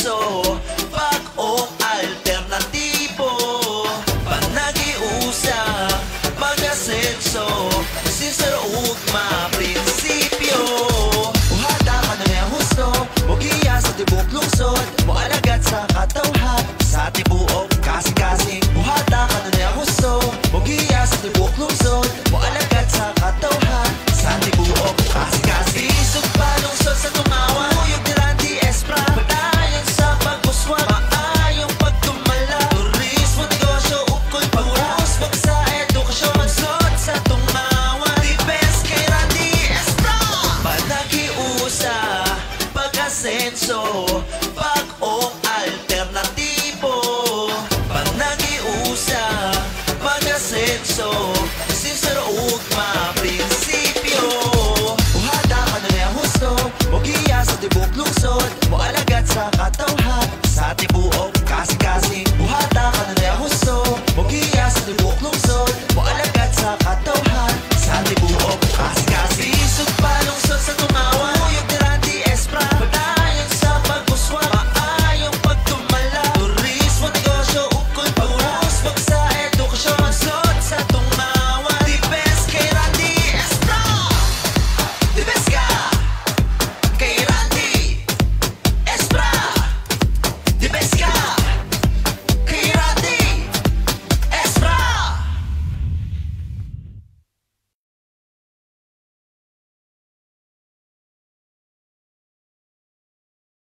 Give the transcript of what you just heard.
asenso, pag-ong alternatibo, panagiusa, mag-asenso, sincero ug ma-prinsipyo. Uhada ka na niya husto, mugiya sa tibok lungsod, mualagat sa katawhan, sa tibuok kasi-kasing. Uhada ka na niya husto, mugiya sa tibok lungsod, mualagat sa katawhan, sa tibuok kasi-kasing. Isog pa lungsod sa tumawa, uyog nilang di-espra, padayon sa pag-uswa, maayong pagtumala, turismo, negosyo, uko'y pag-uras, wag sa edukasyon, magsod sa tumawa, di best kay Randy Espra. Panagiusa, pag-asenso, pag-ong alternatibo, panagiusa, pag-asenso, sincero ug ma-prinsipyo. Uhada ka na niya husto, mugiya sa tibok lungsod, mualagat sa katawhan,